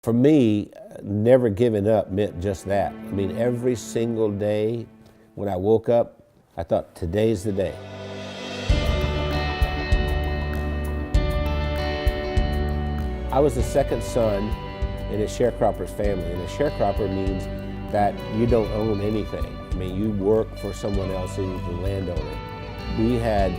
For me, never giving up meant just that. I mean, every single day when I woke up, I thought, today's the day. I was the second son in a sharecropper's family, and a sharecropper means that you don't own anything. I mean, you work for someone else who's the landowner. We had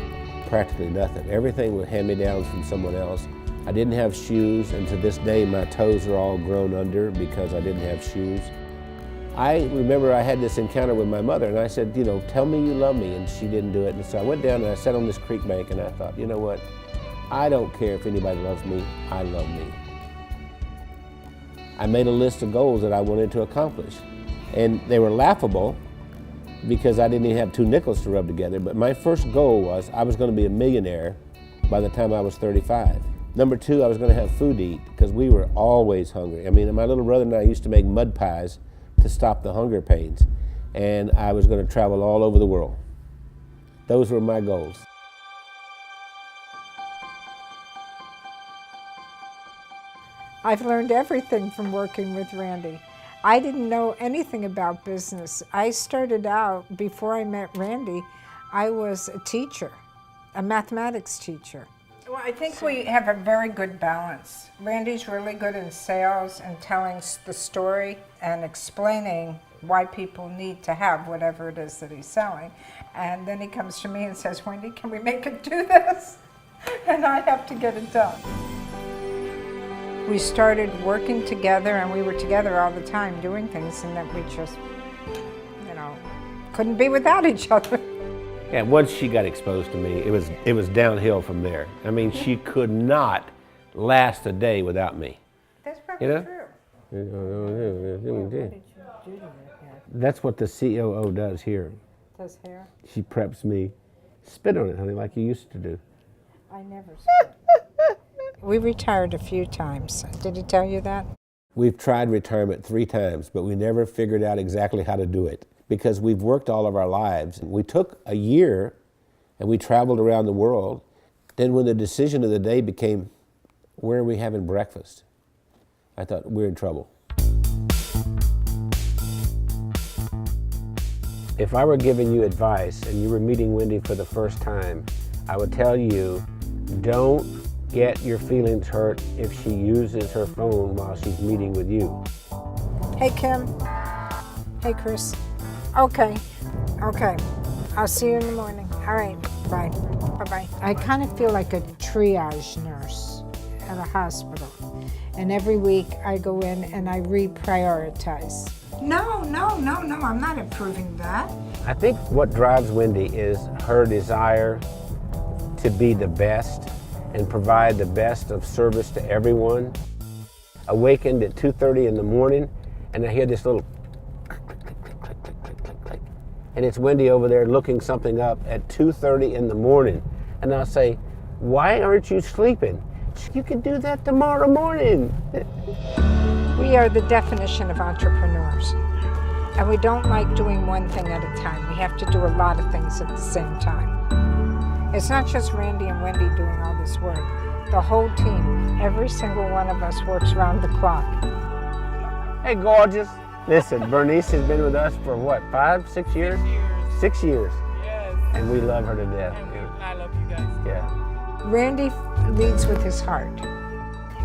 practically nothing. Everything was hand-me-downs from someone else. I didn't have shoes, and to this day my toes are all grown under because I didn't have shoes. I remember I had this encounter with my mother, and I said, you know, tell me you love me, and she didn't do it. And so I went down and I sat on this creek bank, and I thought, you know what? I don't care if anybody loves me, I love me. I made a list of goals that I wanted to accomplish, and they were laughable because I didn't even have 2 nickels to rub together, but my first goal was I was going to be a millionaire by the time I was 35. Number 2, I was going to have food to eat because we were always hungry. I mean, my little brother and I used to make mud pies to stop the hunger pains, and I was going to travel all over the world. Those were my goals. I've learned everything from working with Randy. I didn't know anything about business. I started out, before I met Randy, I was a teacher, a mathematics teacher. Well, I think we have a very good balance. Randy's really good in sales and telling the story and explaining why people need to have whatever it is that he's selling. And then he comes to me and says, Wendy, can we make it do this? And I have to get it done. We started working together, and we were together all the time doing things, and that we just, you know, couldn't be without each other. Yeah, once she got exposed to me, it was downhill from there. I mean, she could not last a day without me. That's probably true. What did you do to her? That's what the COO does here. Does hair? She preps me. Spit on it, honey, like you used to do. I never spit. We retired a few times. Did he tell you that? We've tried retirement 3 times, but we never figured out exactly how to do it because we've worked all of our lives. We took a year and we traveled around the world. Then when the decision of the day became, where are we having breakfast? I thought, we're in trouble. If I were giving you advice and you were meeting Wendy for the first time, I would tell you, don't get your feelings hurt if she uses her phone while she's meeting with you. Hey, Kim. Hey, Chris. Okay. I'll see you in the morning. All right. Bye. Bye-bye. I kind of feel like a triage nurse at a hospital. And every week I go in and I reprioritize. No, I'm not approving that. I think what drives Wendy is her desire to be the best and provide the best of service to everyone. Awakened at 2:30 in the morning, and I hear this little click, click, click, click, click, click, click, click. And it's Wendy over there looking something up at 2:30 in the morning. And I'll say, why aren't you sleeping? You can do that tomorrow morning. We are the definition of entrepreneurs. And we don't like doing one thing at a time. We have to do a lot of things at the same time. It's not just Randy and Wendy doing all this work. The whole team, every single one of us works round the clock. Hey, gorgeous. Listen, Bernice has been with us for what, 5, 6 years? 6 years. Yes. And we love her to death. And I love you guys. Yeah. Randy leads with his heart.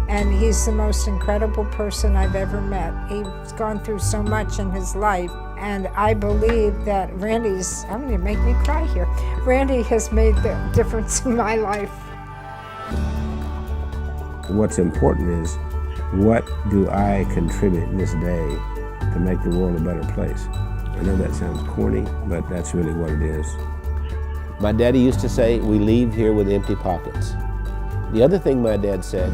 And he's the most incredible person I've ever met. He's gone through so much in his life. And I believe that I'm going to make me cry here. Randy has made the difference in my life. What's important is, what do I contribute in this day to make the world a better place? I know that sounds corny, but that's really what it is. My daddy used to say, we leave here with empty pockets. The other thing my dad said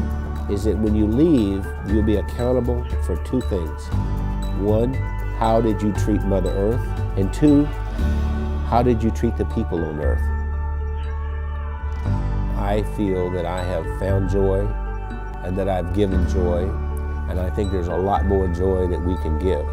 is that when you leave, you'll be accountable for 2 things. 1, how did you treat Mother Earth? And 2, how did you treat the people on Earth? I feel that I have found joy and that I've given joy, and I think there's a lot more joy that we can give.